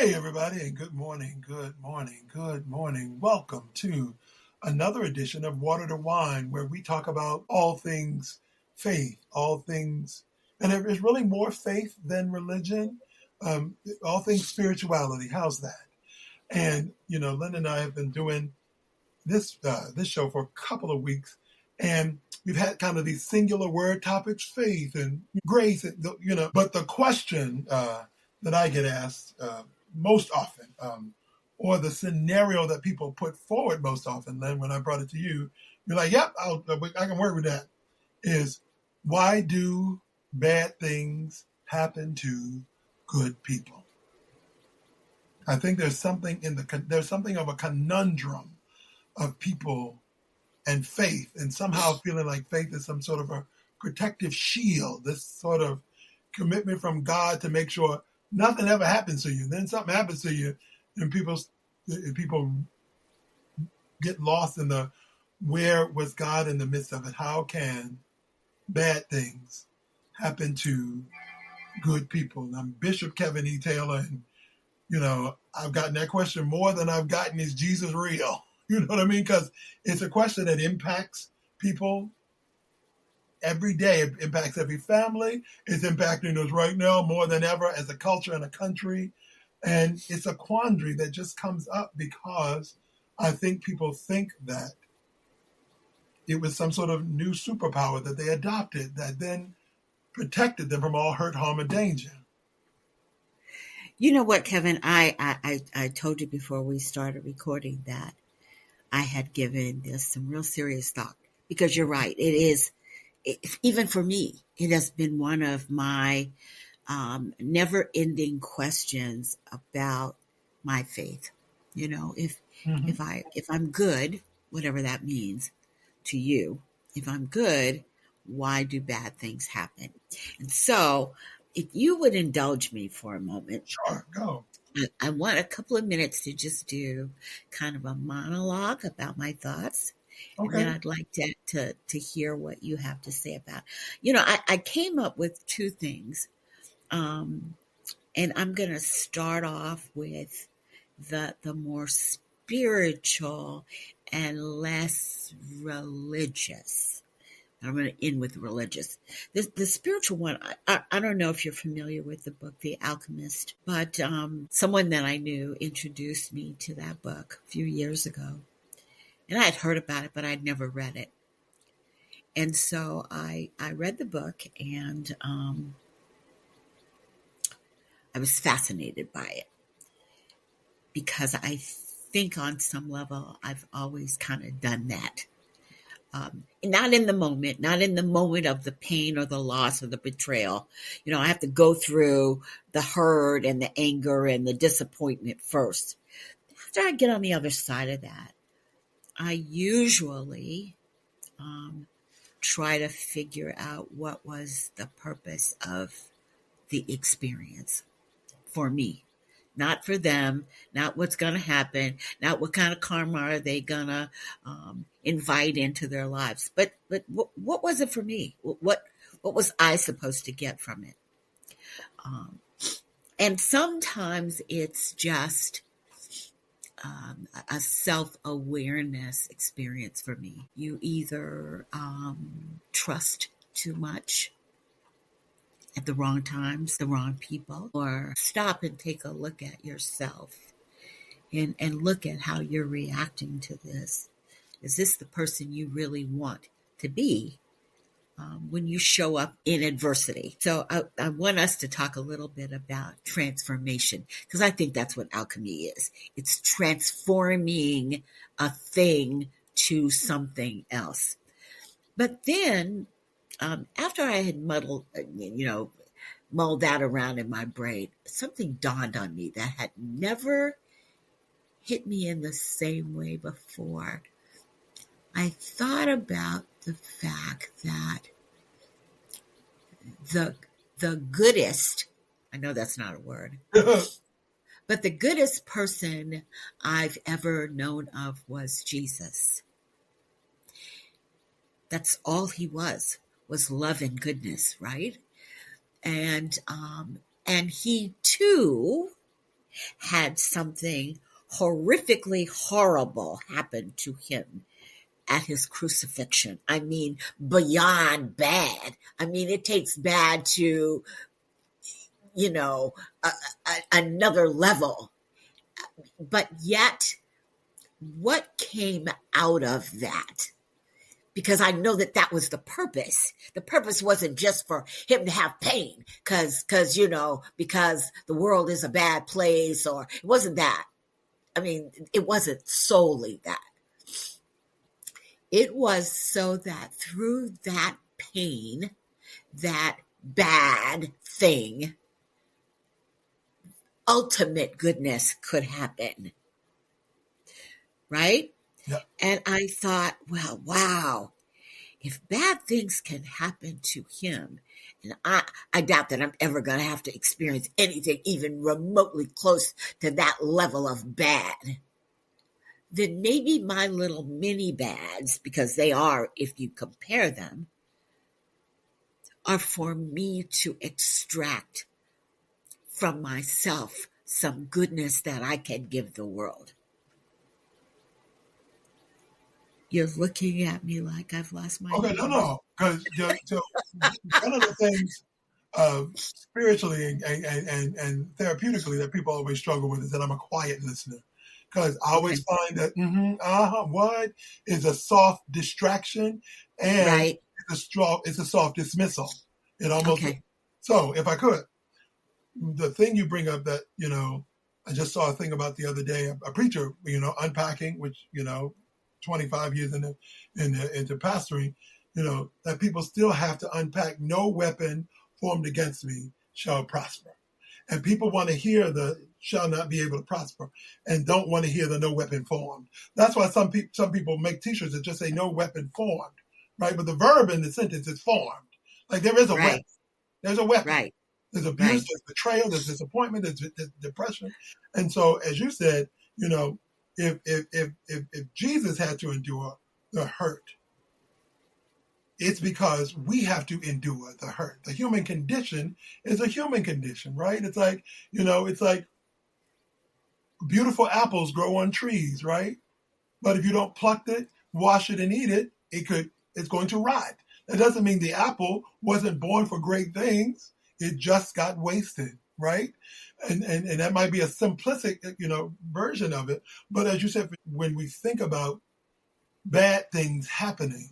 Hey, everybody, and good morning, good morning, good morning. Welcome to another edition of Water to Wine, where we talk about all things faith, all things, and there is really more faith than religion, all things spirituality. How's that? And, Lynn and I have been doing this show for a couple of weeks, and we've had kind of these singular word topics, faith and grace, and, but the question that I get asked most often, or the scenario that people put forward most often, then when I brought it to you, you're like, yep, I can work with that, is why do bad things happen to good people? I think there's something of a conundrum of people and faith, and somehow feeling like faith is some sort of a protective shield, this sort of commitment from God to make sure nothing ever happens to you. Then something happens to you, and people get lost in the where was God in the midst of it? How can bad things happen to good people? And I'm Bishop Kevin E. Taylor, and I've gotten that question more than I've gotten, is Jesus real? You know what I mean? Because it's a question that impacts people every day. It impacts every family. It's impacting us right now more than ever as a culture and a country. And it's a quandary that just comes up because I think people think that it was some sort of new superpower that they adopted that then protected them from all hurt, harm, and danger. You know what, Kevin? I told you before we started recording that I had given this some real serious thought, because you're right. Even for me, it has been one of my never-ending questions about my faith. If I'm good, whatever that means to you, if I'm good, why do bad things happen? And so, if you would indulge me for a moment. Sure, go. I want a couple of minutes to just do kind of a monologue about my thoughts. Okay. And then I'd like to hear what you have to say about it. I came up with two things. And I'm going to start off with the more spiritual and less religious. I'm going to end with religious. The spiritual one, I don't know if you're familiar with the book, The Alchemist, but someone that I knew introduced me to that book a few years ago. And I had heard about it, but I'd never read it. And so I read the book, and I was fascinated by it, because I think on some level I've always kind of done that. Not in the moment of the pain or the loss or the betrayal. I have to go through the hurt and the anger and the disappointment first. After I get on the other side of that, I usually try to figure out what was the purpose of the experience for me. Not for them, not what's going to happen, not what kind of karma are they going to invite into their lives. But what was it for me? What was I supposed to get from it? And sometimes it's just a self-awareness experience for me. You either trust too much at the wrong times, the wrong people, or stop and take a look at yourself and look at how you're reacting to this. Is this the person you really want to be when you show up in adversity? So I want us to talk a little bit about transformation, because I think that's what alchemy is. It's transforming a thing to something else. But then, after I had mulled that around in my brain, something dawned on me that had never hit me in the same way before. I thought about the fact that the goodest, I know that's not a word, but the goodest person I've ever known of was Jesus. That's all he was love and goodness, right? And he too had something horrifically horrible happen to him at his crucifixion. I mean, beyond bad. I mean, it takes bad to, you know, another level. But yet, what came out of that? Because I know that that was the purpose. The purpose wasn't just for him to have pain, because because the world is a bad place, or it wasn't that. I mean, it wasn't solely that. It was so that through that pain, that bad thing, ultimate goodness could happen. Right? Yeah. And I thought, well, wow, if bad things can happen to him, and I doubt that I'm ever going to have to experience anything even remotely close to that level of bad, then maybe my little mini bads, because they are, if you compare them, are for me to extract from myself some goodness that I can give the world. You're looking at me like I've lost my Okay, mind. because one of the things spiritually and therapeutically that people always struggle with is that I'm a quiet listener. Because I always Okay. find that what is a soft distraction and Right. it's a soft dismissal. It almost Okay. so if I could, the thing you bring up that I just saw a thing about the other day, a preacher unpacking, which 25 years into pastoring, that people still have to unpack. No weapon formed against me shall prosper, and people want to hear the shall not be able to prosper, and don't want to hear the no weapon formed. That's why some people make T-shirts that just say no weapon formed, right? But the verb in the sentence is formed. Like there is a weapon. Right. There's a weapon. Right. There's abuse, Right. there's betrayal, there's disappointment, there's depression. And so, as you said, if Jesus had to endure the hurt, it's because we have to endure the hurt. The human condition is a human condition, right? It's like beautiful apples grow on trees, right? But if you don't pluck it, wash it, and eat it, it's going to rot. That doesn't mean the apple wasn't born for great things. It just got wasted, right? And that might be a simplistic, version of it. But as you said, when we think about bad things happening,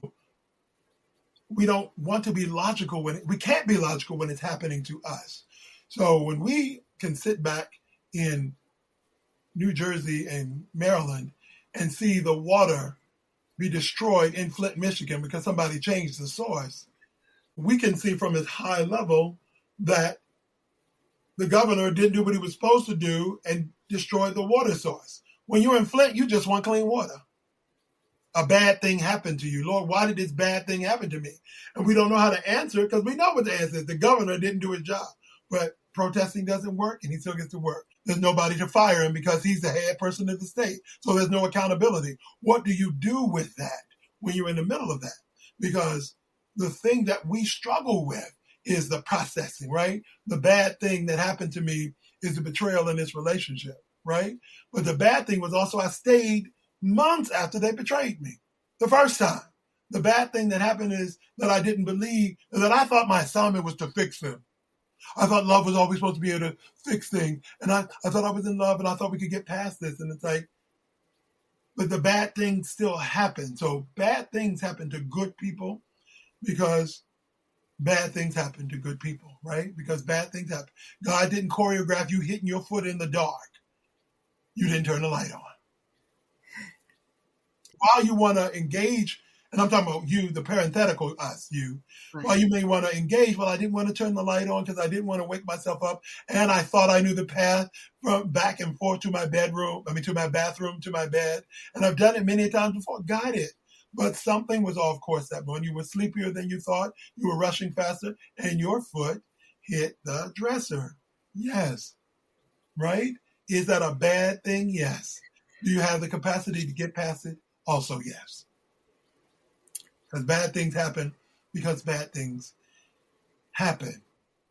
we don't want to be logical we can't be logical when it's happening to us. So when we can sit back in New Jersey and Maryland and see the water be destroyed in Flint, Michigan because somebody changed the source, we can see from his high level that the governor didn't do what he was supposed to do and destroyed the water source. When you're in Flint, you just want clean water. A bad thing happened to you. Lord, why did this bad thing happen to me? And we don't know how to answer it because we know what the answer is. The governor didn't do his job. But protesting doesn't work and he still gets to work. There's nobody to fire him because he's the head person of the state. So there's no accountability. What do you do with that when you're in the middle of that? Because the thing that we struggle with is the processing, right? The bad thing that happened to me is the betrayal in this relationship, right? But the bad thing was also I stayed months after they betrayed me the first time. The bad thing that happened is that I didn't believe, that I thought my assignment was to fix them. I thought love was always supposed to be able to fix things. And I thought I was in love and I thought we could get past this. And it's like, but the bad things still happen. So bad things happen to good people because bad things happen to good people, right? Because bad things happen. God didn't choreograph you hitting your foot in the dark. You didn't turn the light on. While you want to engage, and I'm talking about you, the parenthetical us, you, Right. while you may want to engage, well, I didn't want to turn the light on because I didn't want to wake myself up. And I thought I knew the path from back and forth to my to my bathroom, to my bed. And I've done it many times before, got it. But something was off course that morning. You were sleepier than you thought. You were rushing faster and your foot hit the dresser. Yes. Right? Is that a bad thing? Yes. Do you have the capacity to get past it? Also, yes. Because bad things happen because bad things happen.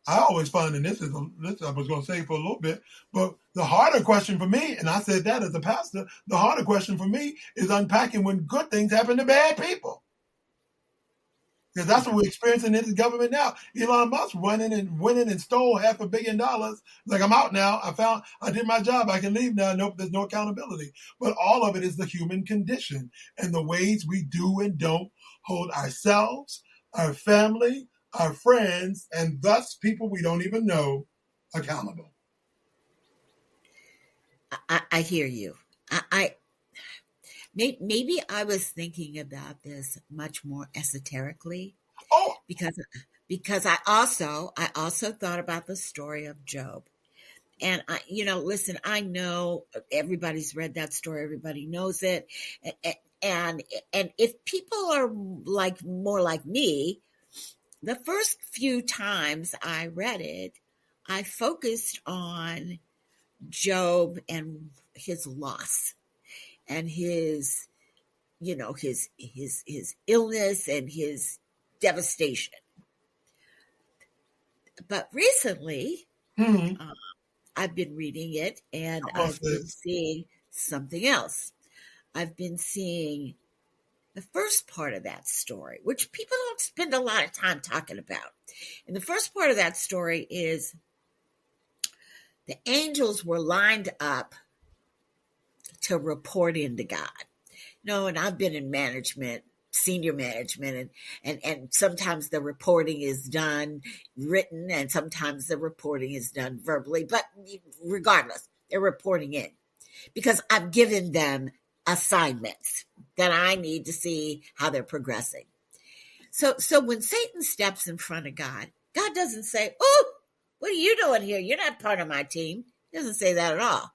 I always find, and this I was going to say for a little bit, but the harder question for me, and I said that as a pastor, the harder question for me is unpacking when good things happen to bad people. Because that's what we're experiencing in the government now. Elon Musk winning and stole $500 million. Like, I'm out now. I did my job. I can leave now. Nope, there's no accountability. But all of it is the human condition and the ways we do and don't hold ourselves, our family, our friends, and thus people we don't even know accountable. I hear you. I maybe I was thinking about this much more esoterically Oh, because I also thought about the story of Job. And listen, I know everybody's read that story, everybody knows it. And and if people are like more like me, the first few times I read it, I focused on Job and his loss and his illness and his devastation. But recently, hmm. I've been reading it and Come on, I've been sis. seeing something else. I've been seeing the first part of that story, which people don't spend a lot of time talking about. And the first part of that story is the angels were lined up to report into God. And I've been in management, senior management, and sometimes the reporting is done written and sometimes the reporting is done verbally. But regardless, they're reporting in because I've given them assignments that I need to see how they're progressing. So when Satan steps in front of God, God doesn't say, "Oh, what are you doing here? You're not part of my team." He doesn't say that at all.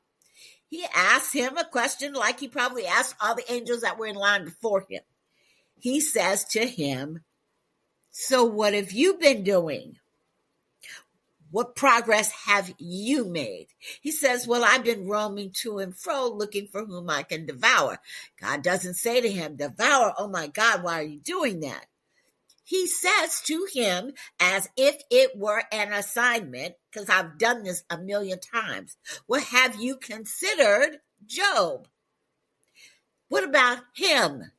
He asks him a question like he probably asked all the angels that were in line before him. He says to him, "So what have you been doing? What progress have you made?" He says, "Well, I've been roaming to and fro looking for whom I can devour." God doesn't say to him, "Devour, oh my God, why are you doing that?" He says to him, as if it were an assignment, because I've done this a million times, "Well, have you considered Job? What about him?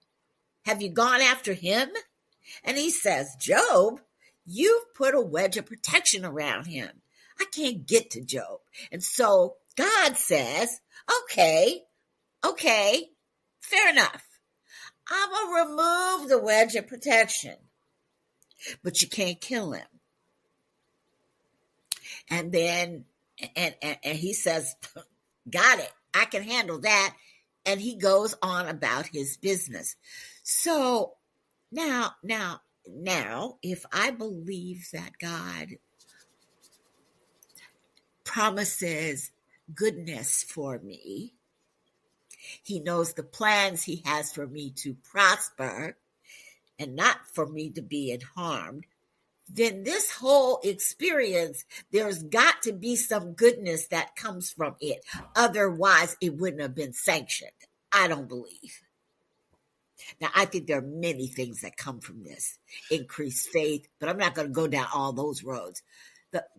Have you gone after him?" And he says, "Job, you've put a wedge of protection around him. I can't get to Job." And so God says, okay, fair enough. I'm going to remove the wedge of protection, but you can't kill him. And then, and he says, "Got it. I can handle that." And he goes on about his business. So now, if I believe that God promises goodness for me, he knows the plans he has for me to prosper and not for me to be harmed, then this whole experience, there's got to be some goodness that comes from it. Otherwise, it wouldn't have been sanctioned. I don't believe. Now, I think there are many things that come from this. Increased faith, but I'm not going to go down all those roads.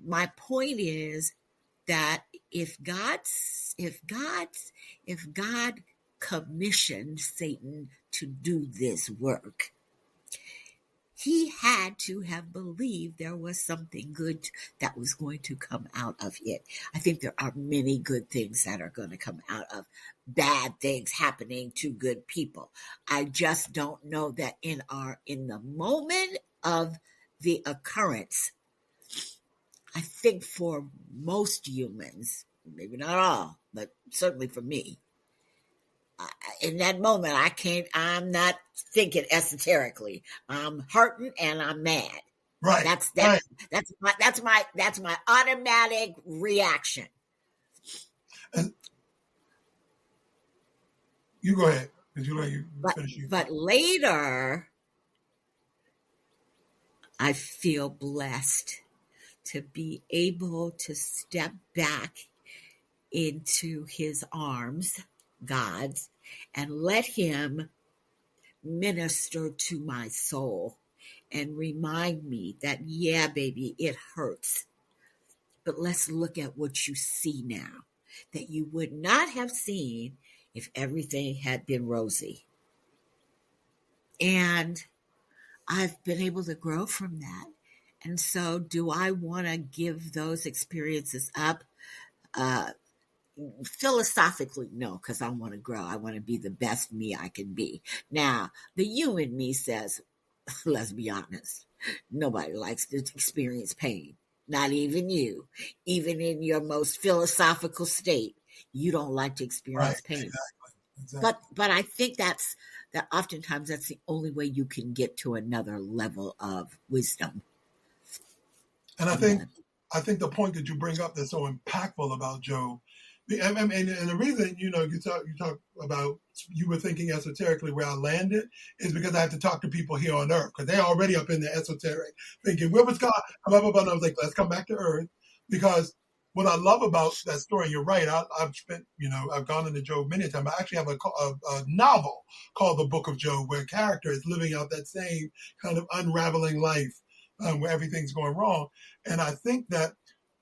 My point is that if God commissioned Satan to do this work, he had to have believed there was something good that was going to come out of it. I think there are many good things that are going to come out of bad things happening to good people. I just don't know that in the moment of the occurrence, I think for most humans, maybe not all, but certainly for me, in that moment, I'm not thinking esoterically. I'm hurting and I'm mad. Right. That's Right. my automatic reaction. And you go ahead because you finish. But later, I feel blessed to be able to step back into his arms, God's, and let him minister to my soul and remind me that, yeah, baby, it hurts. But let's look at what you see now that you would not have seen if everything had been rosy. And I've been able to grow from that. And so, do I want to give those experiences up? Uh, Philosophically, no, because I want to grow. I want to be the best me I can be. Now, the you in me says, let's be honest, nobody likes to experience pain. Not even you. Even in your most philosophical state, you don't like to Right. experience pain. Exactly. But I think that oftentimes that's the only way you can get to another level of wisdom. And I think the point that you bring up that's so impactful about Job, and the reason you talk about you were thinking esoterically where I landed is because I have to talk to people here on Earth because they're already up in the esoteric thinking where was God? Blah, blah, blah. And I was like, let's come back to Earth because what I love about that story, you're right. I've spent, I've gone into Job many times. I actually have a novel called The Book of Job where a character is living out that same kind of unraveling life where everything's going wrong. And I think that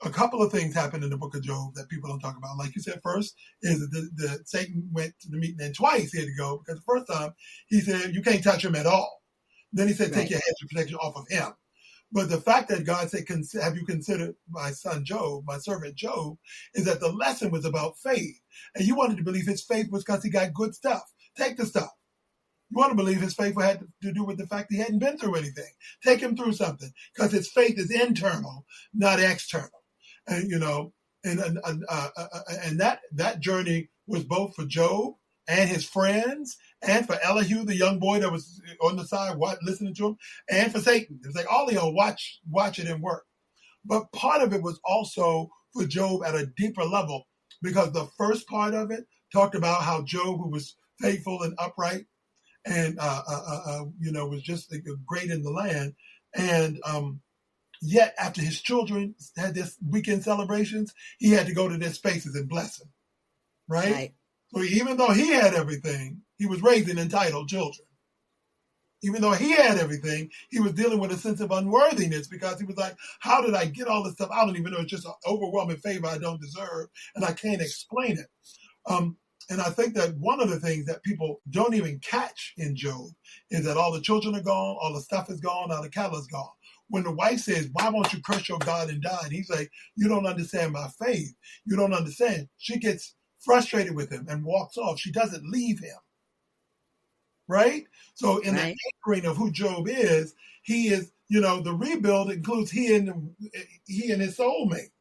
a couple of things happened in the book of Job that people don't talk about. Like you said, first is the Satan went to the meeting, and twice he had to go because the first time he said, you can't touch him at all. Then he said, take your hedge of protection off of him. But the fact that God said, have you considered my son Job, my servant Job, is that the lesson was about faith. And you wanted to believe his faith was because he got good stuff. Take the stuff. You want to believe his faith had to do with the fact he hadn't been through anything. Take him through something because his faith is internal, not external. And and that journey was both for Job and his friends, and for Elihu, the young boy that was on the side listening to him, and for Satan. It was like all of y'all watch it and work. But part of it was also for Job at a deeper level, because the first part of it talked about how Job, who was faithful and upright, and was just great in the land, and yet after his children had their weekend celebrations, he had to go to their spaces and bless them, right? So even though he had everything, he was raising entitled children. Even though he had everything, he was dealing with a sense of unworthiness because he was like, how did I get all this stuff? I don't even know. It's just an overwhelming favor I don't deserve, and I can't explain it. And I think that one of the things that people don't even catch in Job is that all the children are gone, all the stuff is gone, all the cattle is gone. When the wife says, why won't you curse your God and die? And he's like, you don't understand my faith. You don't understand. She gets frustrated with him and walks off. She doesn't leave him. Right? So in the anchoring of who Job is, he is, the rebuild includes he and his soulmate.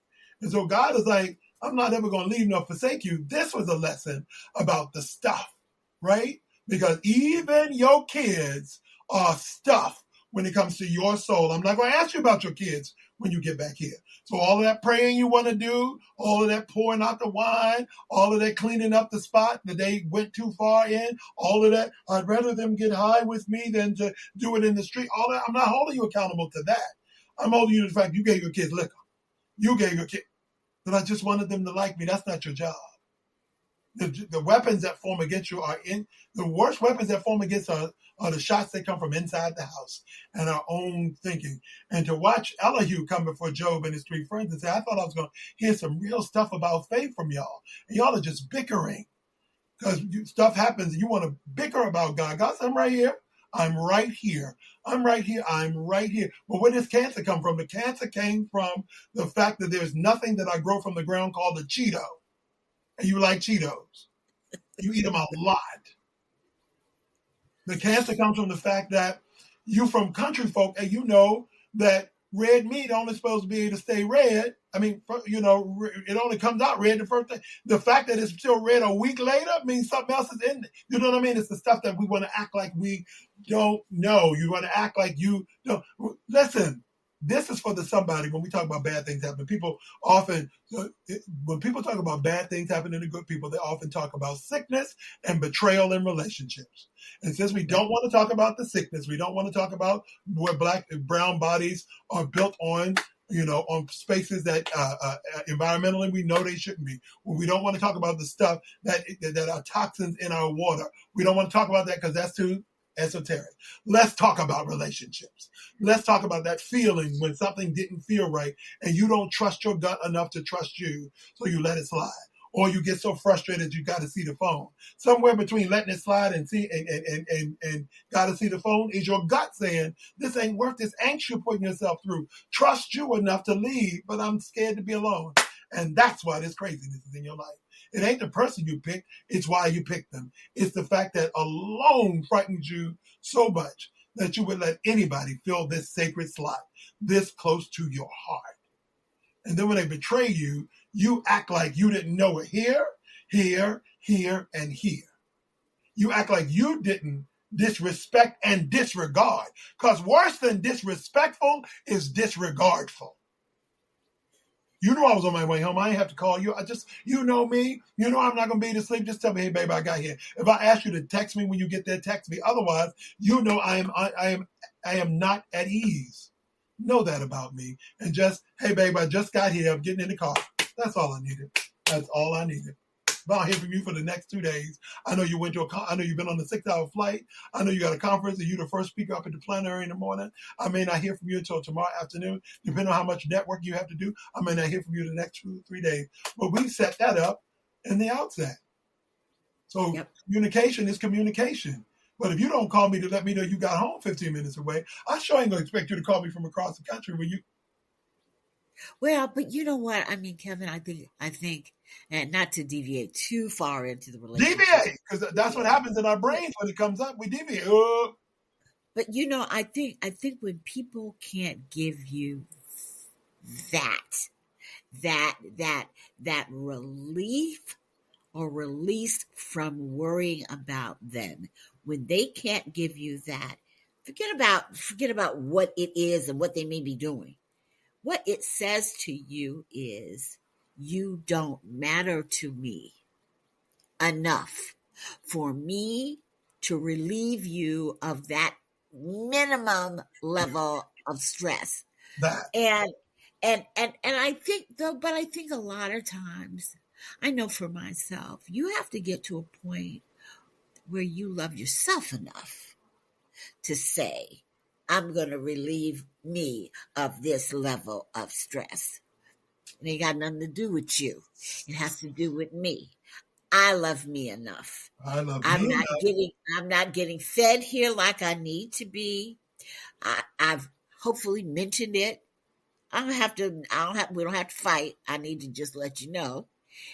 And so God is like, I'm not ever going to leave nor forsake you. This was a lesson about the stuff, right? Because even your kids are stuff when it comes to your soul. I'm not going to ask you about your kids when you get back here. So all of that praying you want to do, all of that pouring out the wine, all of that cleaning up the spot that they went too far in, all of that, I'd rather them get high with me than to do it in the street. All that, I'm not holding you accountable to that. I'm holding you to the fact you gave your kids liquor. You gave your kids. But I just wanted them to like me. That's not your job. The weapons that form against you the worst weapons that form against are the shots that come from inside the house and our own thinking. And to watch Elihu come before Job and his three friends and say, I thought I was going to hear some real stuff about faith from y'all. And y'all are just bickering because stuff happens and you want to bicker about God. God said, I'm right here. I'm right here. I'm right here. I'm right here. But where does cancer come from? The cancer came from the fact that there's nothing that I grow from the ground called a Cheeto. And you like Cheetos. You eat them a lot. The cancer comes from the fact that you from country folk and you know that red meat only supposed to be able to stay red. I mean, it only comes out red the first day. The fact that it's still red a week later means something else is in it. You know what I mean? It's the stuff that we want to act like we don't know. You want to act like you don't. Listen, this is for the somebody when we talk about bad things happening. People often, when people talk about bad things happening to good people, they often talk about sickness and betrayal in relationships. And since we don't want to talk about the sickness, we don't want to talk about where black and brown bodies are built on, on spaces that environmentally we know they shouldn't be. We don't want to talk about the stuff that are toxins in our water. We don't want to talk about that because that's too esoteric. Let's talk about relationships. Let's talk about that feeling when something didn't feel right and you don't trust your gut enough to trust you, so you let it slide. Or you get so frustrated you got to see the phone. Somewhere between letting it slide and see and got to see the phone is your gut saying, this ain't worth this angst you're putting yourself through. Trust you enough to leave, but I'm scared to be alone. And that's why this craziness is in your life. It ain't the person you picked, it's why you picked them. It's the fact that alone frightens you so much that you would let anybody fill this sacred slot this close to your heart. And then when they betray you, you act like you didn't know it here, here, here, and here. You act like you didn't disrespect and disregard. Because worse than disrespectful is disregardful. You knew I was on my way home. I didn't have to call you. You know me. You know I'm not going to be to sleep. Just tell me, hey, baby, I got here. If I ask you to text me when you get there, text me. Otherwise, you know I am not at ease. Know that about me. And just, hey, babe, I just got here. I'm getting in the car. That's all I needed. That's all I needed. But I'll hear from you for the next 2 days. I know you went to I know you've been on a 6-hour flight. I know you got a conference and you're the first speaker up at the plenary in the morning. I may not hear from you until tomorrow afternoon, depending on how much network you have to do. I may not hear from you the next 2 or 3 days. But we set that up in the outset. So Communication is communication. But if you don't call me to let me know you got home 15 minutes away, I sure ain't going to expect you to call me from across the country when you. Well, but you know what? I mean, Kevin, I think, and not to deviate too far into the relationship. Deviate, because that's what happens in our brains when it comes up. We deviate. But you know, I think when people can't give you that relief or release from worrying about them, when they can't give you that, forget about what it is and what they may be doing. What it says to you is, you don't matter to me enough for me to relieve you of that minimum level of stress. And I think though, but I think a lot of times, I know for myself, you have to get to a point where you love yourself enough to say, I'm going to relieve me of this level of stress. It ain't got nothing to do with you. It has to do with me. I love me enough. I'm not getting fed here like I need to be. I've hopefully mentioned it. We don't have to fight. I need to just let you know.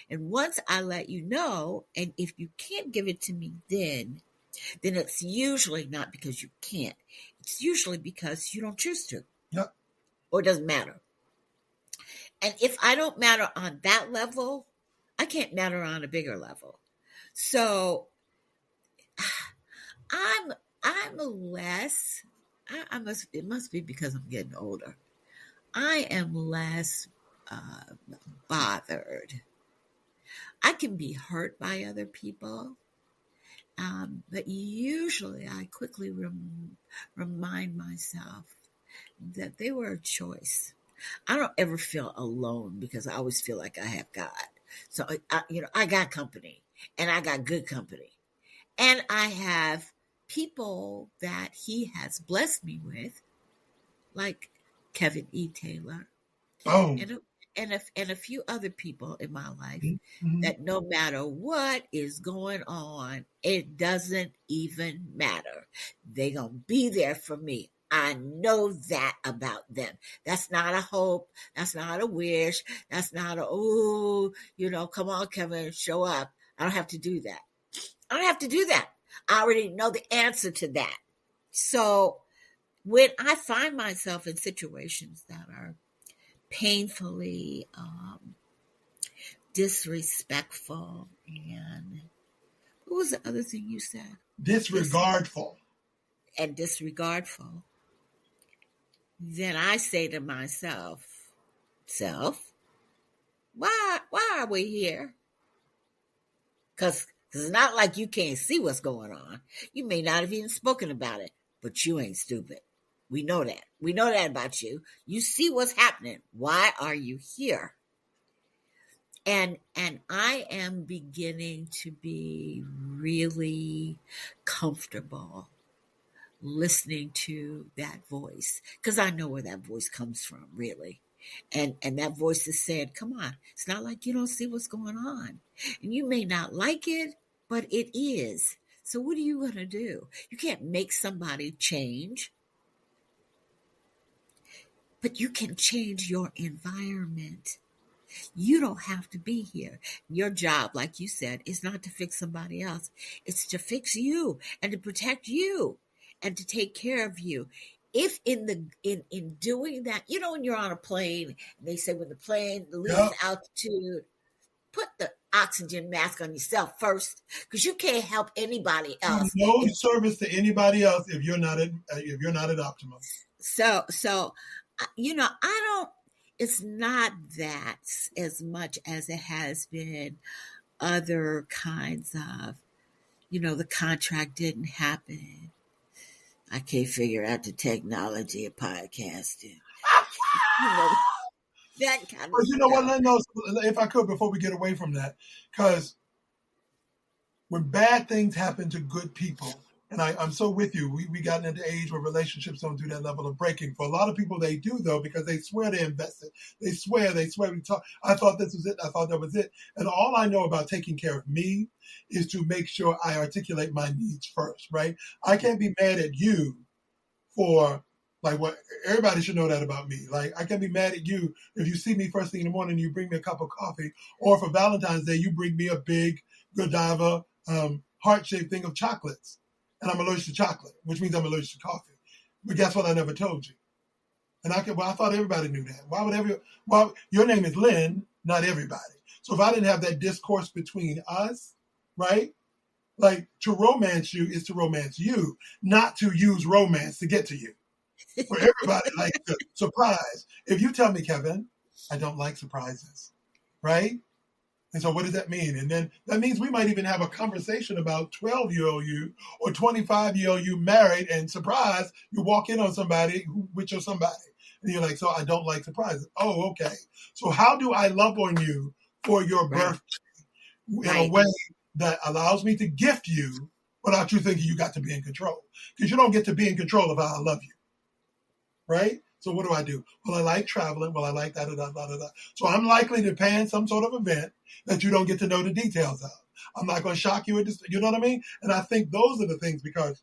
And once I let you know, and if you can't give it to me then it's usually not because you can't. It's usually because you don't choose to. Yep. Or it doesn't matter. And if I don't matter on that level, I can't matter on a bigger level. So it must be because I'm getting older. I am less bothered. I can be hurt by other people. But usually I quickly remind myself that they were a choice. I don't ever feel alone because I always feel like I have God. So, I got company, and I got good company. And I have people that he has blessed me with, like Kevin E. Taylor. Oh. And a few other people in my life that no matter what is going on, it doesn't even matter. They're going to be there for me. I know that about them. That's not a hope. That's not a wish. That's not come on, Kevin, show up. I don't have to do that. I already know the answer to that. So when I find myself in situations that are painfully disrespectful, and what was the other thing you said? Disregardful. And disregardful. Then I say to myself, why are we here? Because it's not like you can't see what's going on. You may not have even spoken about it, but you ain't stupid. We know that. We know that about you. You see what's happening. Why are you here? And I am beginning to be really comfortable listening to that voice, because I know where that voice comes from, really. And that voice is saying, come on, it's not like you don't see what's going on. And you may not like it, but it is. So what are you going to do? You can't make somebody change, but you can change your environment. You don't have to be here. Your job, like you said, is not to fix somebody else. It's to fix you and to protect you and to take care of you. If in doing that, when you're on a plane, they say when the plane leaves altitude, put the oxygen mask on yourself first, because you can't help anybody else. No service to anybody else if you're not at optimum. So I don't. It's not that as much as it has been other kinds of, the contract didn't happen. I can't figure out the technology of podcasting. That kind of But you know stuff. what? No, if I could, before we get away from that, because when bad things happen to good people, and I'm so with you, we gotten into age where relationships don't do that level of breaking. For a lot of people, they do, though, because they swear they invested. They swear. We talk. I thought this was it. I thought that was it. And all I know about taking care of me is to make sure I articulate my needs first, right? I can't be mad at you for, like, what everybody should know that about me. Like, I can't be mad at you if you see me first thing in the morning and you bring me a cup of coffee, or for Valentine's Day, you bring me a big Godiva heart-shaped thing of chocolates. And I'm allergic to chocolate, which means I'm allergic to coffee. But guess what? I never told you. And I thought everybody knew that. Why your name is Lynn, not everybody. So if I didn't have that discourse between us, right? Like, to romance you is to romance you, not to use romance to get to you. For everybody, like, the surprise. If you tell me, Kevin, I don't like surprises, right? And so what does that mean? And then that means we might even have a conversation about 12-year-old you or 25-year-old you married, and surprise, you walk in on somebody with your somebody. And you're like, so I don't like surprises. Oh, okay. So how do I love on you for your birthday in a way that allows me to gift you without you thinking you got to be in control? Because you don't get to be in control of how I love you, right? So what do? Well, I like traveling. Well, I like da-da-da-da-da-da. So I'm likely to plan some sort of event that you don't get to know the details of. I'm not going to shock you. You know what I mean? And I think those are the things, because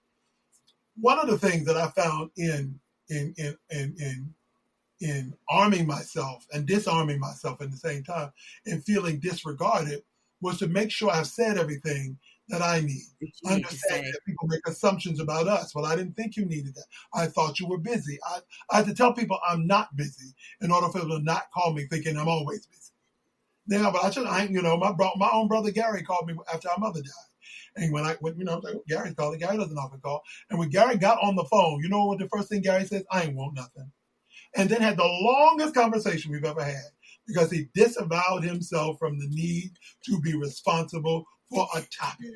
one of the things that I found in arming myself and disarming myself at the same time and feeling disregarded was to make sure I've said everything that I need. Understand that people make assumptions about us. Well, I didn't think you needed that. I thought you were busy. I had to tell people I'm not busy in order for them to not call me thinking I'm always busy. Now, but my own brother Gary called me after our mother died. And when I was like, oh, Gary's calling. Gary doesn't often call. And when Gary got on the phone, you know what the first thing Gary says? I ain't want nothing. And then had the longest conversation we've ever had, because he disavowed himself from the need to be responsible for a topic.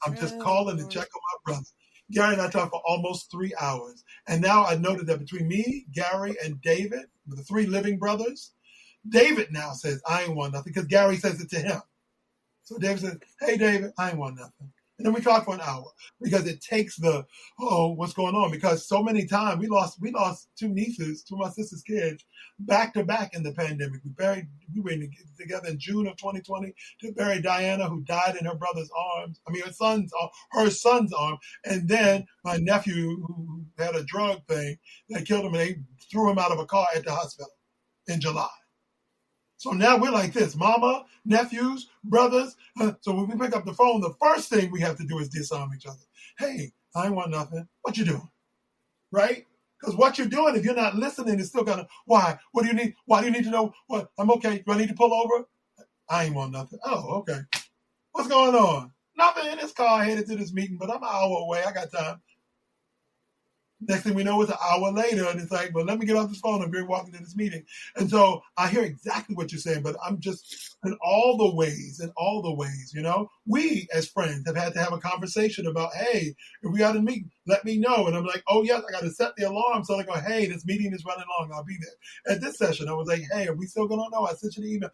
I'm just calling to check on my brother. Gary and I talked for almost 3 hours. And now I noted that between me, Gary, and David, the three living brothers, David now says, I ain't want nothing, because Gary says it to him. So David says, hey, David, I ain't want nothing. And then we talked for an hour, because it takes what's going on? Because so many times we lost two nieces, two of my sister's kids, back to back in the pandemic. We were together in June of 2020 to bury Diana, who died in her brother's arms. I mean, her son's arm. And then my nephew, who had a drug thing that killed him, and they threw him out of a car at the hospital in July. So now we're like this, mama, nephews, brothers. So when we pick up the phone, the first thing we have to do is disarm each other. Hey, I ain't want nothing. What you doing? Right? Because what you're doing, if you're not listening, is still gonna, why? What do you need? Why do you need to know? What? I'm okay. Do I need to pull over? I ain't want nothing. Oh, okay. What's going on? Nothing. In this car headed to this meeting, but I'm an hour away. I got time. Next thing we know, it's an hour later, and it's like, well, let me get off this phone. I'm going walking to this meeting. And so I hear exactly what you're saying, but I'm just, in all the ways, we as friends have had to have a conversation about, hey, if we got to meet, let me know. And I'm like, oh, yes, I got to set the alarm. So I go, hey, this meeting is running long. I'll be there. At this session, I was like, hey, are we still going to know? I sent you the email.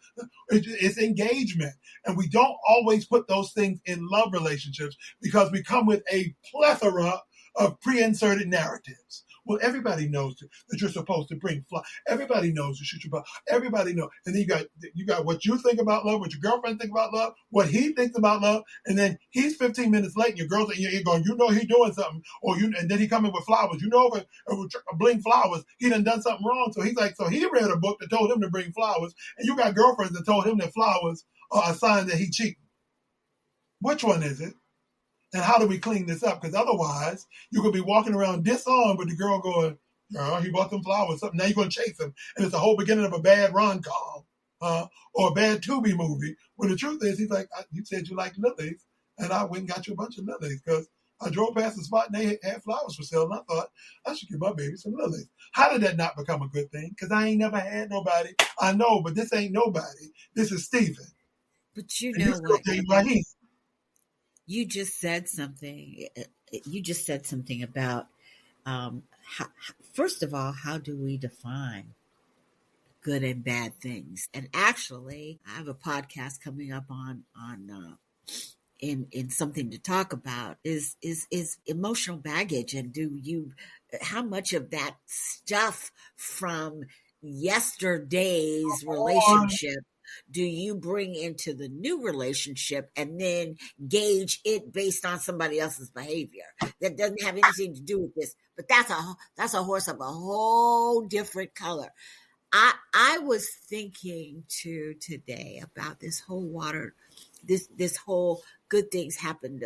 It's engagement. And we don't always put those things in love relationships, because we come with a plethora of pre-inserted narratives. Well, everybody knows that you're supposed to bring flowers. Everybody knows you should shoot. Everybody knows. And then you got what you think about love, what your girlfriend think about love, what he thinks about love, and then he's 15 minutes late, and your girl's you're going, he's doing something, and then he come in with flowers. If it bring flowers, he done something wrong. So he's like, so he read a book that told him to bring flowers, and you got girlfriends that told him that flowers are a sign that he cheating. Which one is it? And how do we clean this up? Because otherwise, you could be walking around disarmed with the girl going, he bought them flowers. Something. Now you're going to chase him. And it's the whole beginning of a bad rom-com or a bad Tubi movie. When the truth is, he's like, you said you liked lilies, and I went and got you a bunch of lilies because I drove past the spot and they had flowers for sale, and I thought, I should give my baby some lilies. How did that not become a good thing? Because I ain't never had nobody. I know, but this ain't nobody. This is Stephen. But you know what? You just said something. You just said something about, first of all, how do we define good and bad things? And actually, I have a podcast coming up on in something to talk about is emotional baggage, and how much of that stuff from yesterday's relationship do you bring into the new relationship and then gauge it based on somebody else's behavior that doesn't have anything to do with this? But that's a horse of a whole different color. I was thinking today about this whole this whole good things happen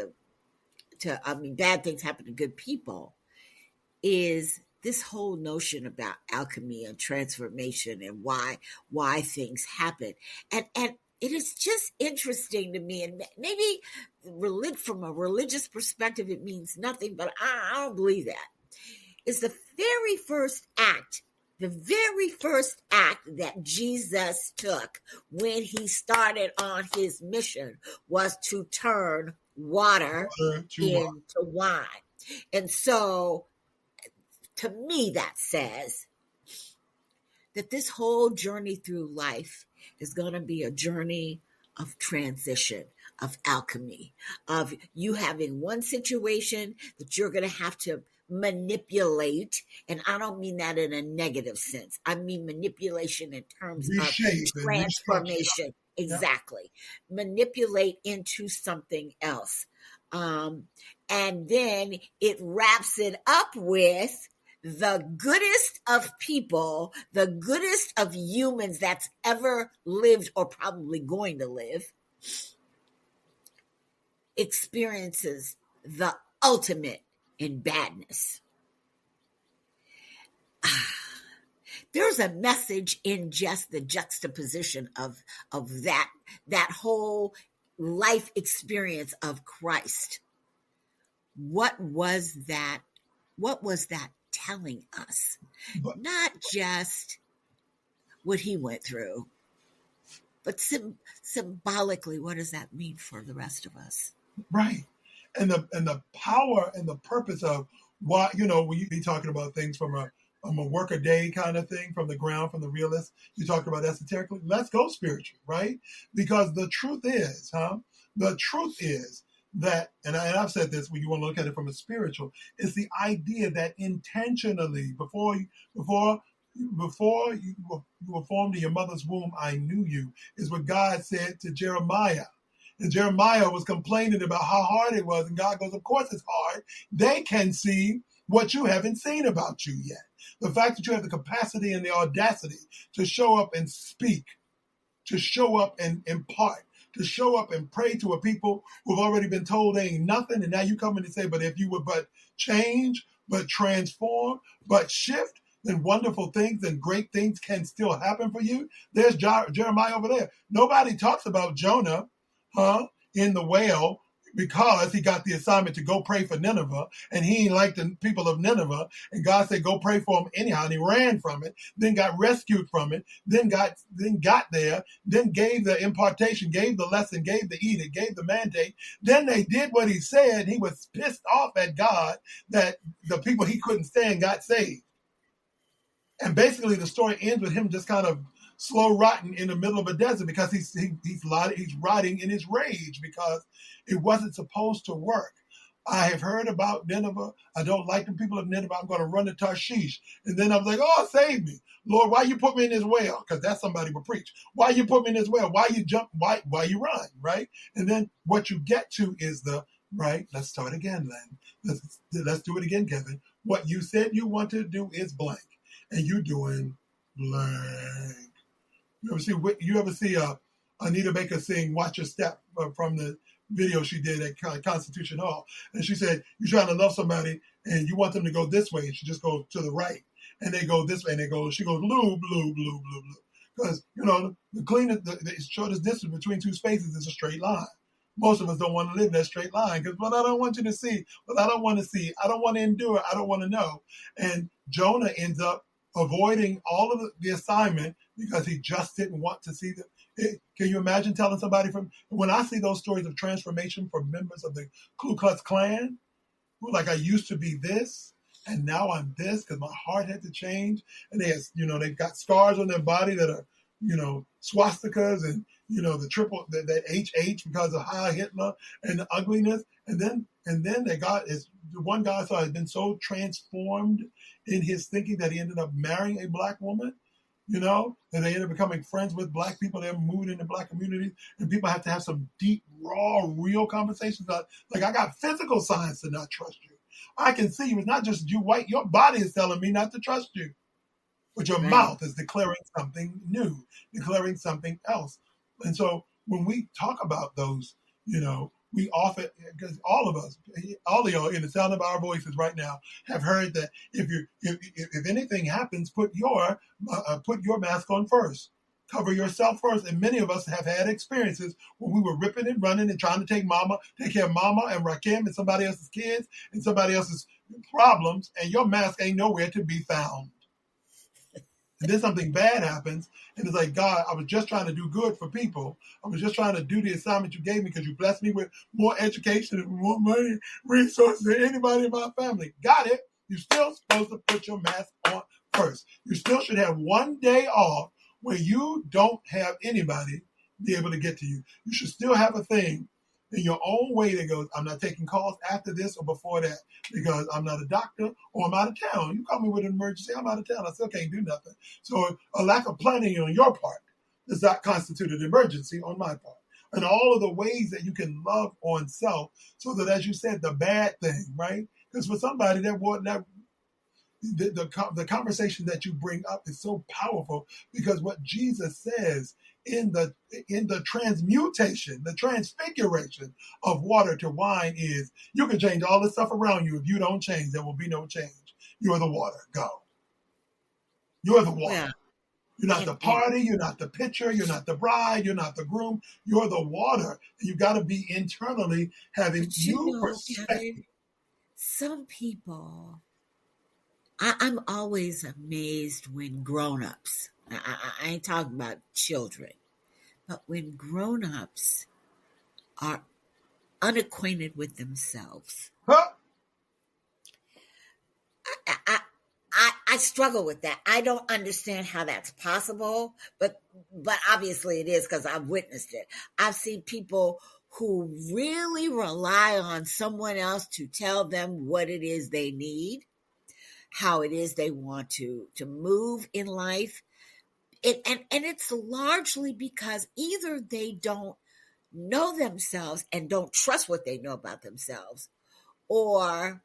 bad things happen to good people, is this whole notion about alchemy and transformation and why things happen. And it is just interesting to me, and maybe from a religious perspective, it means nothing, but I don't believe that. It's the very first act that Jesus took when he started on his mission was to turn water into wine. And so, to me, that says that this whole journey through life is going to be a journey of transition, of alchemy, of you having one situation that you're going to have to manipulate. And I don't mean that in a negative sense. I mean manipulation in terms of transformation. Exactly. Yeah. Manipulate into something else. And then it wraps it up with the goodest of people, the goodest of humans that's ever lived or probably going to live, experiences the ultimate in badness. There's a message in just the juxtaposition of that whole life experience of Christ. What was that telling us? Not just what he went through, but symbolically, what does that mean for the rest of us? Right. And the power and the purpose of why, when you be talking about things from a work a day kind of thing, from the ground, from the realist, you talk about esoterically, let's go spiritual, right? Because the truth is that, and I've said this when you want to look at it from a spiritual, is the idea that intentionally, before you were formed in your mother's womb, I knew you, is what God said to Jeremiah. And Jeremiah was complaining about how hard it was. And God goes, of course it's hard. They can see what you haven't seen about you yet. The fact that you have the capacity and the audacity to show up and speak, to show up and impart, to show up and pray to a people who've already been told they ain't nothing. And now you come in and say, but if you would but change, but transform, but shift, then wonderful things and great things can still happen for you. There's Jeremiah over there. Nobody talks about Jonah, in the whale, because he got the assignment to go pray for Nineveh, and he ain't like the people of Nineveh, and God said go pray for him anyhow, and he ran from it, then got rescued from it, then got there, then gave the impartation, gave the lesson, gave the edict, gave the mandate, then they did what he said. He was pissed off at God that the people he couldn't stand got saved. And basically the story ends with him just kind of slow rotting in the middle of a desert because he's rotting in his rage because it wasn't supposed to work. I have heard about Nineveh. I don't like the people of Nineveh. I'm going to run to Tarshish. And then I was like, oh, save me. Lord, why you put me in this well? Because that's somebody will preach. Why you put me in this well? Why you jump? Why you run? Right? And then what you get to is right. Let's start again, Len. Let's do it again, Kevin. What you said you want to do is blank. And you doing blank. You ever see Anita Baker sing Watch Your Step from the video she did at Constitution Hall? And she said, you're trying to love somebody and you want them to go this way. And she just goes to the right. And they go this way. And she goes, lube, lube, lube, lube, lube. Because, the cleanest, the shortest distance between two spaces is a straight line. Most of us don't want to live that straight line because, I don't want you to see. I don't want to see. I don't want to endure. I don't want to know. And Jonah ends up avoiding all of the assignment because he just didn't want to see can you imagine telling somebody when I see those stories of transformation from members of the Ku Klux Klan, who like, I used to be this and now I'm this because my heart had to change. And they've got scars on their body that are, swastikas and, the triple, that HH because of Heil Hitler and the ugliness. And then the one guy I saw had been so transformed in his thinking that he ended up marrying a black woman, and they ended up becoming friends with black people. They're moving into black communities, and people have to have some deep, raw, real conversations about, like, I got physical signs to not trust you. I can see you. It's not just you white. Your body is telling me not to trust you. But your mouth is declaring something new, declaring something else. And so when we talk about those, we often, because all of us, all of y'all in the sound of our voices right now have heard that if anything happens, put your mask on first. Cover yourself first. And many of us have had experiences where we were ripping and running and trying to take care of mama and Rakim and somebody else's kids and somebody else's problems, and your mask ain't nowhere to be found. And then something bad happens, and it's like, God, I was just trying to do good for people. I was just trying to do the assignment you gave me because you blessed me with more education and more money, resources than anybody in my family. Got it. You're still supposed to put your mask on first. You still should have one day off where you don't have anybody be able to get to you. You should still have a thing in your own way that goes, I'm not taking calls after this or before that because I'm not a doctor or I'm out of town. You call me with an emergency, I'm out of town. I still can't do nothing. So a lack of planning on your part does not constitute an emergency on my part. And all of the ways that you can love on self so that, as you said, the bad thing, right? Because for somebody the conversation that you bring up is so powerful because what Jesus says in the transmutation, the transfiguration of water to wine is you can change all this stuff around you. If you don't change, there will be no change. You are the water. Go. You're the water. Yeah. You're not the party. You're not the pitcher. You're not the bride. You're not the groom. You're the water. And you got to be internally having new perspective. Some people, I'm always amazed when grown-ups, I ain't talking about children, but when grown-ups are unacquainted with themselves. Huh? I struggle with that. I don't understand how that's possible, but obviously it is because I've witnessed it. I've seen people who really rely on someone else to tell them what it is they need, how it is they want to move in life. And it's largely because either they don't know themselves and don't trust what they know about themselves, or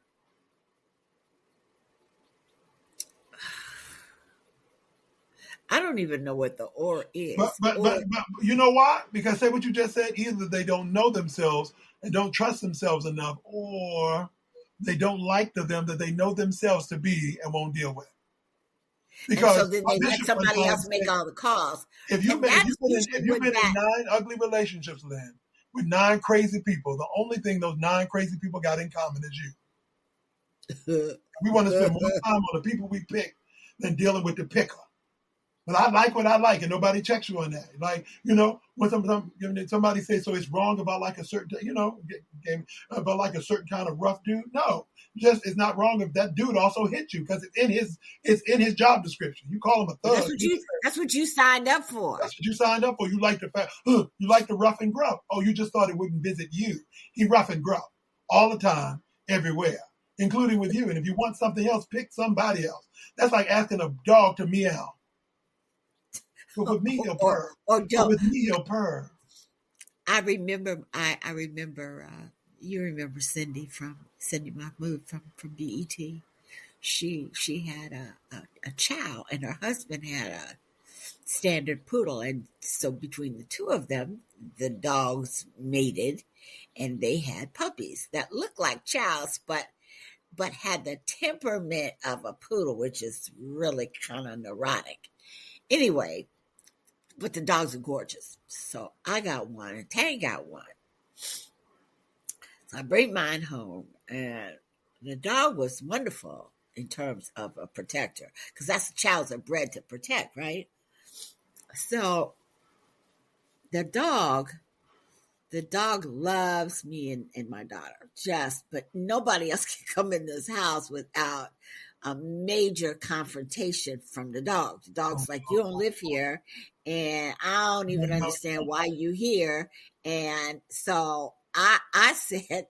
I don't even know what the or is. But you know why? Because say what you just said, either they don't know themselves and don't trust themselves enough, or they don't like them that they know themselves to be and won't deal with. Because and so then they let somebody else make all the calls. If you've been in 9 ugly relationships, Lynn, with 9 crazy people, the only thing those 9 crazy people got in common is you. We want to spend more time on the people we pick than dealing with the picker. But I like what I like, and nobody checks you on that. Like, when somebody says, so it's wrong about like a certain, about like a certain kind of rough dude. No, it's not wrong if that dude also hit you because it's in his job description. You call him a thug. That's what you signed up for. That's what you signed up for. You like the rough and gruff. Oh, you just thought it wouldn't visit you. He rough and gruff. all the time, everywhere, including with you. And if you want something else, pick somebody else. That's like asking a dog to meow. But with me, he'll purr. or But don't. with me, he'll purr. I remember, you remember Cindy Mahmood from BET. She had a chow, and her husband had a standard poodle, and so between the two of them, the dogs mated, and they had puppies that looked like chows, but had the temperament of a poodle, which is really kind of neurotic. Anyway, but the dogs are gorgeous. So I got one, and Tang got one. So I bring mine home, and the dog was wonderful in terms of a protector, because that's the chows are bred to protect, right? So the dog loves me and my daughter, but nobody else can come in this house without a major confrontation from the dog. The dog's like, you don't live here, and I don't even understand why you here. And so I said,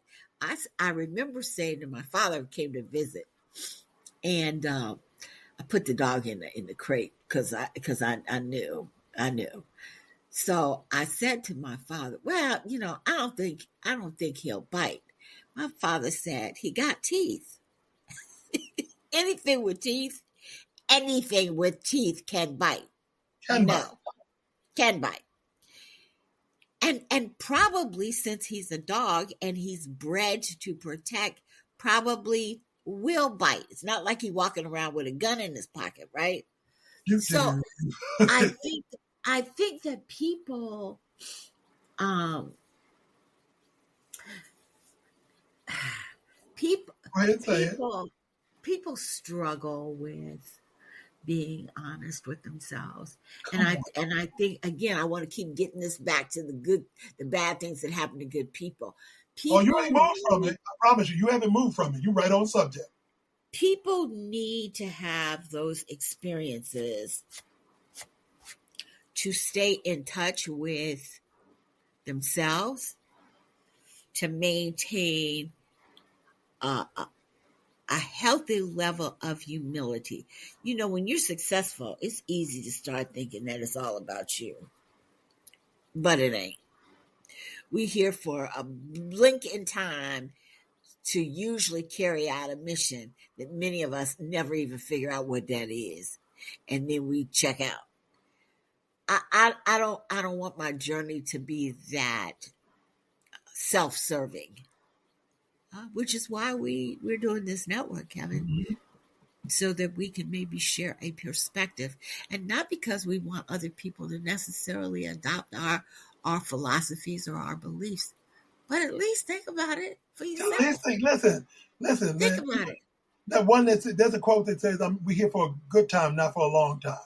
I remember saying to my father who came to visit, and I put the dog in the crate because I knew. So I said to my father, well, I don't think he'll bite. My father said he got teeth. anything with teeth can bite. Can bite. Can bite. And probably, since he's a dog and he's bred to protect, probably will bite. It's not like he's walking around with a gun in his pocket, right? So I think that people people struggle with being honest with themselves. And I think, again, I want to keep getting this back to the bad things that happen to good people. You ain't moved from it. I promise you haven't moved from it. You're right on subject. People need to have those experiences to stay in touch with themselves, to maintain a healthy level of humility. When you're successful, it's easy to start thinking that it's all about you. But it ain't. We're here for a blink in time to usually carry out a mission that many of us never even figure out what that is. And then we check out. I don't want my journey to be that self-serving, which is why we're doing this network, Kevin, mm-hmm. so that we can maybe share a perspective, and not because we want other people to necessarily adopt our philosophies or our beliefs, but at least think about it for yourself. Listen. Think about it. That one there's a quote that says, "We're here for a good time, not for a long time."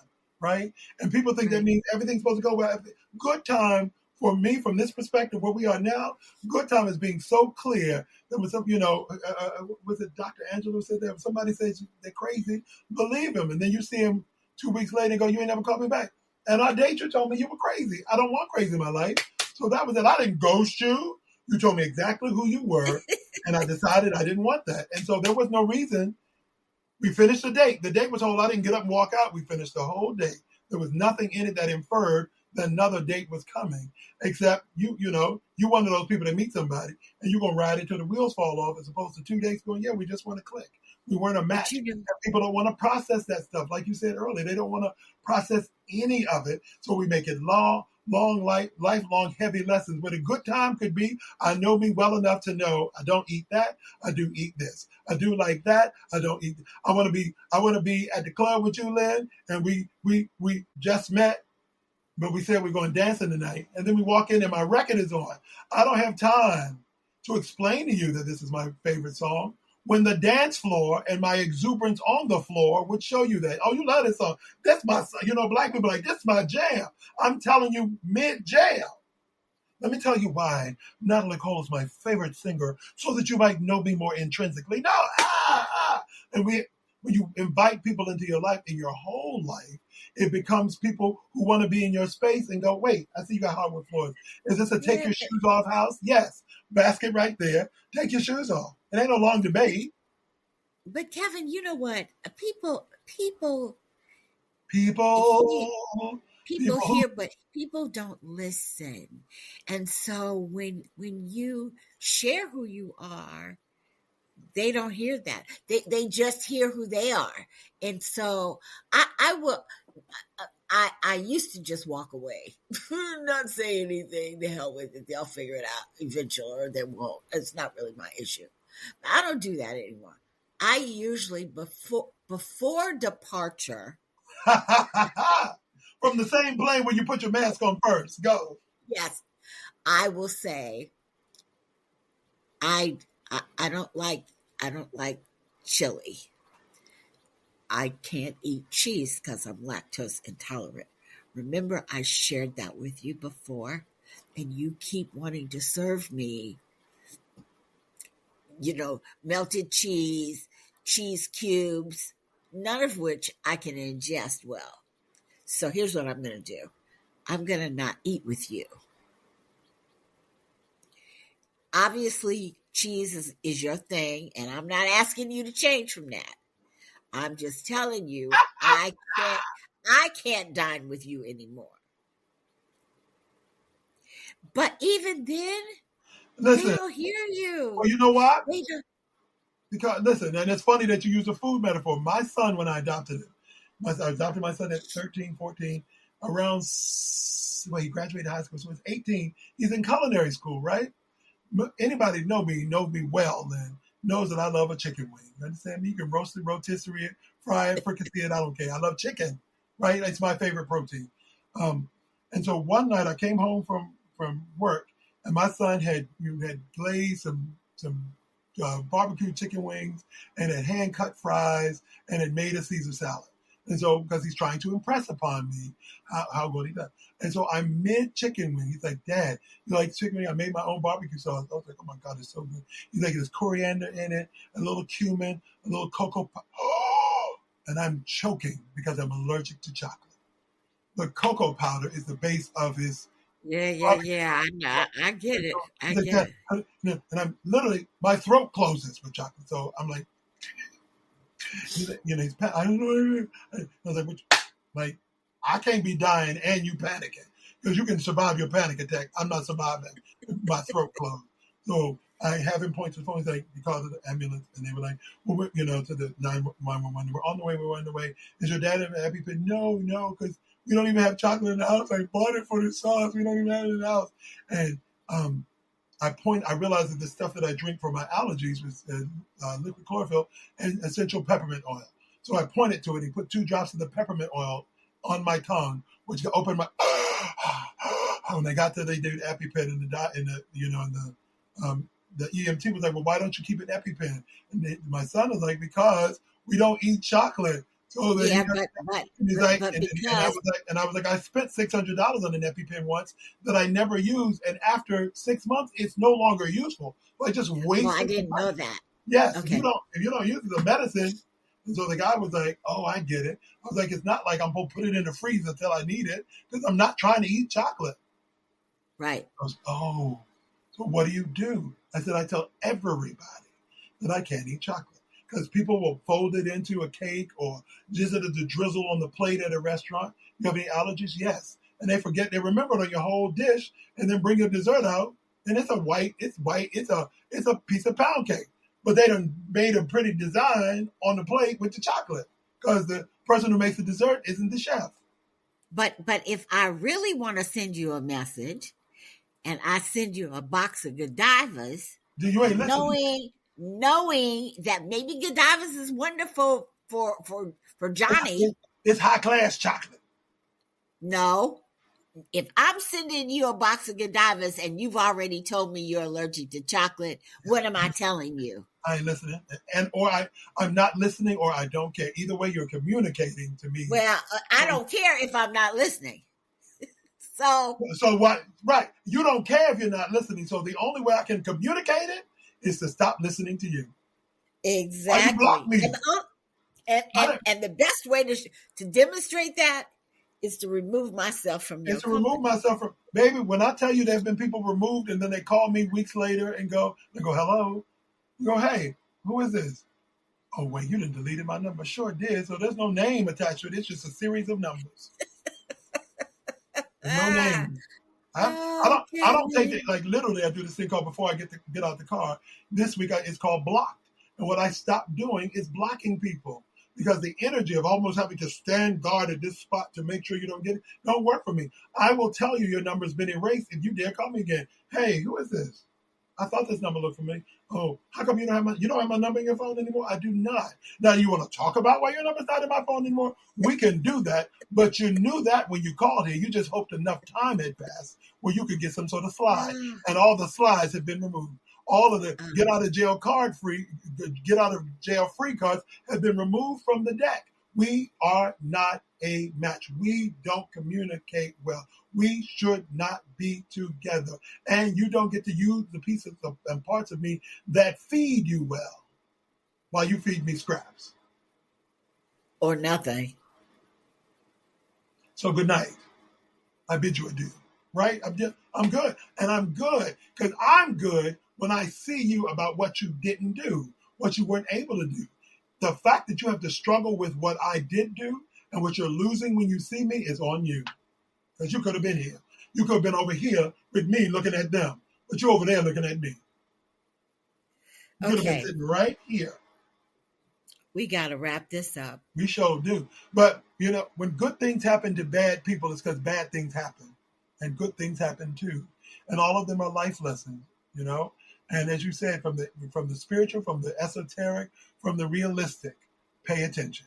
Right? And people think that means everything's supposed to go well. Good time for me, from this perspective, where we are now, good time is being so clear that was some, was it Dr. Angelo said that if somebody says they're crazy, believe him. And then you see him 2 weeks later and go, you ain't never called me back. And our date, you told me you were crazy. I don't want crazy in my life. So that was it. I didn't ghost you. You told me exactly who you were. And I decided I didn't want that. And so there was no reason. We finished the date. The date was whole. I didn't get up and walk out. We finished the whole date. There was nothing in it that inferred that another date was coming, except you're one of those people that meet somebody and you're going to ride it till the wheels fall off, as opposed to 2 days going, yeah, we just want to click. We weren't a match. People don't want to process that stuff. Like you said earlier, they don't want to process any of it. So we make it lifelong, heavy lessons. But a good time could be, I know me well enough to know I don't eat that. I do eat this. I do like that. I don't eat. I want to be at the club with you, Lynn, and we just met, but we said we're going dancing tonight. And then we walk in and my record is on. I don't have time to explain to you that this is my favorite song, when the dance floor and my exuberance on the floor would show you that. Oh, you love this song. That's my song. Black people are like, this is my jam. I'm telling you, mid-jam. Let me tell you why Natalie Cole is my favorite singer, so that you might know me more intrinsically. No, And when you invite people into your life, in your whole life, it becomes people who want to be in your space and go, wait, I see you got hardwood floors. Is this a take your shoes off house? Yes. basket right there. Take your shoes off. It ain't no long debate. But Kevin, you know what? People hear, People, people people. hear, but people don't listen. And so when you share who you are, they don't hear that. They just hear who they are. And so I will I used to just walk away, not say anything. The hell with it. They'll figure it out eventually, or they won't. It's not really my issue. But I don't do that anymore. I usually before departure, From the same plane where you put your mask on first. Go. yes, I will say I I don't like chili. I can't eat cheese because I'm lactose intolerant. Remember, I shared that with you before, and you keep wanting to serve me, melted cheese, cheese cubes, none of which I can ingest well. So here's what I'm going to do. I'm going to not eat with you. Obviously, cheese is your thing, and I'm not asking you to change from that. I'm just telling you, I can't dine with you anymore. But even then, they Listen, don't hear you. well, you know what? They don't. Because listen, and it's funny that you use a food metaphor. My son, when I adopted him, I adopted my son at 13, 14, around, well, he graduated high school, so he's 18. He's in culinary school, right? Anybody know me well, and knows that I love a chicken wing. You understand me? You can roast it, rotisserie it, fry it, fricassee it. I don't care. I love chicken, right? It's my favorite protein. Um, and so one night I came home from work, and my son had glazed some barbecue chicken wings and had hand cut fries and had made a Caesar salad. And so, because he's trying to impress upon me how good he does. And so I'm mid chicken wing. He's like, Dad, you like chicken wing? I made my own barbecue sauce. I was like, oh my God, it's so good. He's like, there's coriander in it, a little cumin, a little cocoa. And I'm choking because I'm allergic to chocolate. The cocoa powder is the base of his barbecue. I get it. I He's like, get Dad, it. and I'm literally, my throat closes with chocolate. So I'm like, he's, I don't know. I was like, like, I can't be dying and you panicking because you can survive your panic attack. I'm not surviving my throat closed. So I have him point to the phone. He's like, he called the ambulance, and they were like, well, to the 911. We're on the way. We're on the way. Is your dad ever happy? But no, because we don't even have chocolate in the house. I bought it for the sauce. We don't even have it in the house. And I realized that the stuff that I drink for my allergies was liquid chlorophyll and essential peppermint oil. So I pointed to it. He put 2 drops of the peppermint oil on my tongue, which opened my. When I got there, they did EpiPen, and the EMT was like, "Well, why don't you keep an EpiPen?" And my son was like, "Because we don't eat chocolate." So then Yeah, he's like, but and because I was like, I spent $600 on an EpiPen once that I never used, and after 6 months, it's no longer useful. So I just well, I wasted the didn't know money. that. Yes, Okay, if you don't use the medicine. And so the guy was like, "Oh, I get it." I was like, "It's not like I'm gonna put it in the freezer until I need it because I'm not trying to eat chocolate." right. I was, "Oh, so what do you do?" I said, "I tell everybody that I can't eat chocolate because people will fold it into a cake or just it as a drizzle on the plate at a restaurant. You have any allergies? Yes." And they remember it on your whole dish and then bring your dessert out and it's white, it's a piece of pound cake. But they done made a pretty design on the plate with the chocolate because the person who makes the dessert isn't the chef. But if I really want to send you a message and I send you a box of Godivas, You ain't listening. knowing that maybe Godivas is wonderful for Johnny. It's high class chocolate. No, if I'm sending you a box of Godivas and you've already told me you're allergic to chocolate, what am I telling you? I ain't listening, I'm not listening, or I don't care. Either way, you're communicating to me. Well, I don't care if I'm not listening. So what? Right? You don't care if you're not listening. So the only way I can communicate it is to stop listening to you. Why you block Exactly. me? And the best way to demonstrate that Is to remove myself from It's your to remove company. myself from, baby, when I tell you there have been people removed and then they call me weeks later and they go, hello. You go, hey, who is this? Oh, wait, you didn't deleted my number. Sure did. So there's no name attached to it. It's just a series of numbers. There's no Ah, name. I don't take it okay. like literally. I do this thing called before I get out the car. This week it's called blocked, and what I stopped doing is blocking people because the energy of almost having to stand guard at this spot to make sure you don't get it don't work for me. I will tell you your number's been erased if you dare call me again. Hey, who is this? I thought this number looked familiar. Oh, how come you don't have my number in your phone anymore? I do not. Now you want to talk about why your number's not in my phone anymore? We can do that, but you knew that when you called here. You just hoped enough time had passed where you could get some sort of slide, Ah, and all the slides have been removed. All of the ah. get out of jail free cards have been removed from the deck. We are not a match. We don't communicate well. We should not be together. And you don't get to use the pieces and parts of me that feed you well while you feed me scraps. Or nothing. So good night. I bid you adieu. Right? I'm good. And I'm good because I'm good when I see you about what you didn't do, what you weren't able to do. The fact that you have to struggle with what I did do and what you're losing when you see me is on you. Because you could have been here. You could have been over here with me looking at them, but you're over there looking at me. You could have been Okay, sitting right here. we got to wrap this up. We sure do. But, when good things happen to bad people, it's because bad things happen. And good things happen too. And all of them are life lessons. And as you said, from the spiritual, from the esoteric, from the realistic, pay attention.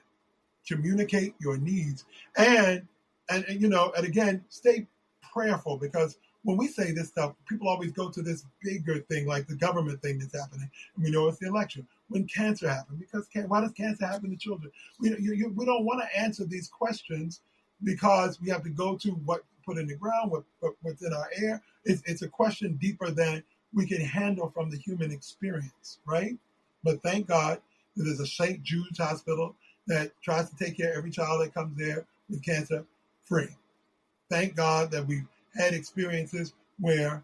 Communicate your needs. And again, stay prayerful because when we say this stuff, people always go to this bigger thing, like the government thing that's happening. And we know it's the election. When cancer happened, because why does cancer happen to children? We don't want to answer these questions because we have to go to what put in the ground, what's in our air. It's a question deeper than we can handle from the human experience, right? But thank God that there's a St. Jude's hospital that tries to take care of every child that comes there with cancer free. Thank God that we've had experiences where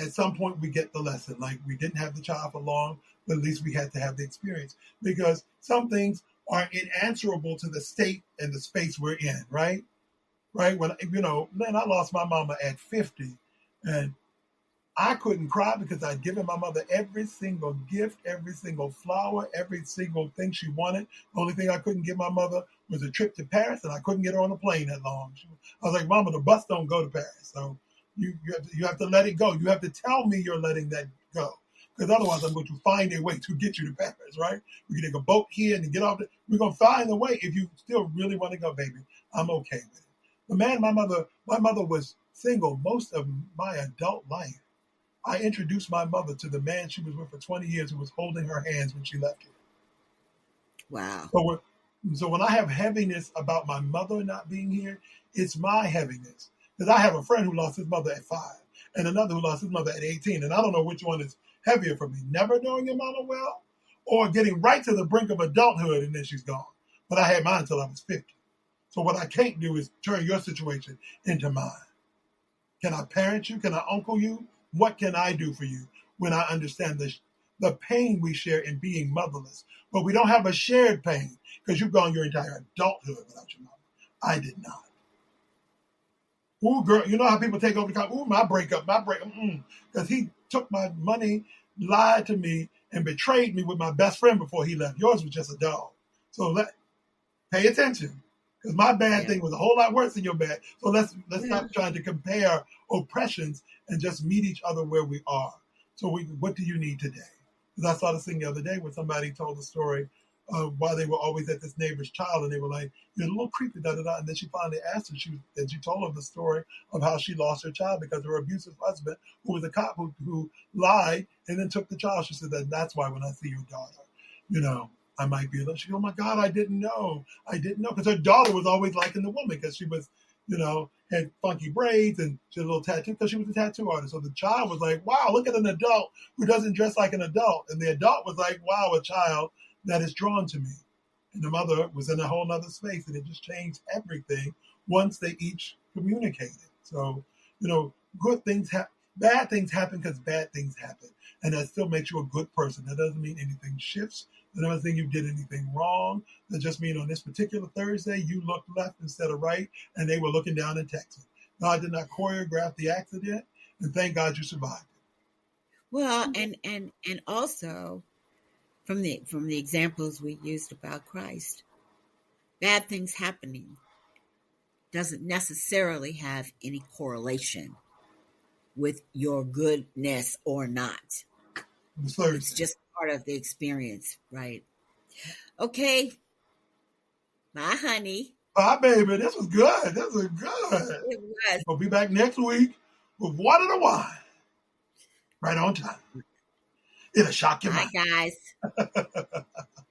at some point we get the lesson. Like we didn't have the child for long, but at least we had to have the experience because some things are unanswerable to the state and the space we're in, right? Right? Man, I lost my mama at 50 and I couldn't cry because I'd given my mother every single gift, every single flower, every single thing she wanted. The only thing I couldn't give my mother was a trip to Paris, and I couldn't get her on a plane that long. I was like, Mama, the bus don't go to Paris, so you have to let it go. You have to tell me you're letting that go, because otherwise I'm going to find a way to get you to Paris, right? We can take a boat here and get off. We're going to find a way. If you still really want to go, baby, I'm okay with it. But man, my mother was single most of my adult life. I introduced my mother to the man she was with for 20 years who was holding her hands when she left here. Wow. So when I have heaviness about my mother not being here, it's my heaviness. Because I have a friend who lost his mother at 5 and another who lost his mother at 18. And I don't know which one is heavier for me, never knowing your mama well or getting right to the brink of adulthood and then she's gone. But I had mine until I was 50. So what I can't do is turn your situation into mine. Can I parent you? Can I uncle you? What can I do for you when I understand the pain we share in being motherless? But we don't have a shared pain because you've gone your entire adulthood without your mother. I did not. Ooh, girl, you know how people take over the car? Ooh, my breakup. Because he took my money, lied to me, and betrayed me with my best friend before he left. Yours was just a dog. So pay attention. Because my bad Yeah. thing was a whole lot worse than your bad. So let's Yeah. stop trying to compare oppressions and just meet each other where we are. So what do you need today? Because I saw this thing the other day where somebody told the story of why they were always at this neighbor's child, and they were like, "You're a little creepy, da da da." And then she finally asked her, she told her the story of how she lost her child because her abusive husband, who was a cop who lied and then took the child. She said that's why when I see your daughter, I might be a little. She goes, "Oh my God, I didn't know. I didn't know." Because her daughter was always liking the woman because she was, had funky braids and she had a little tattoo because she was a tattoo artist. So the child was like, "Wow, look at an adult who doesn't dress like an adult." And the adult was like, "Wow, a child that is drawn to me." And the mother was in a whole nother space and it just changed everything once they each communicated. So, good things happen. Bad things happen because bad things happen. And that still makes you a good person. That doesn't mean anything shifts. That doesn't mean you did anything wrong. That just means on this particular Thursday, you looked left instead of right, and they were looking down and texting. God did not choreograph the accident, and thank God you survived it. Well, and also from the examples we used about Christ, bad things happening doesn't necessarily have any correlation with your goodness or not. It was It's Thursday. just part of the experience, right? Okay, bye, honey. Bye, baby. This was good. This was good. It was. We'll be back next week with Water to Wine. Right on time. It'll shock your Bye, mind. guys.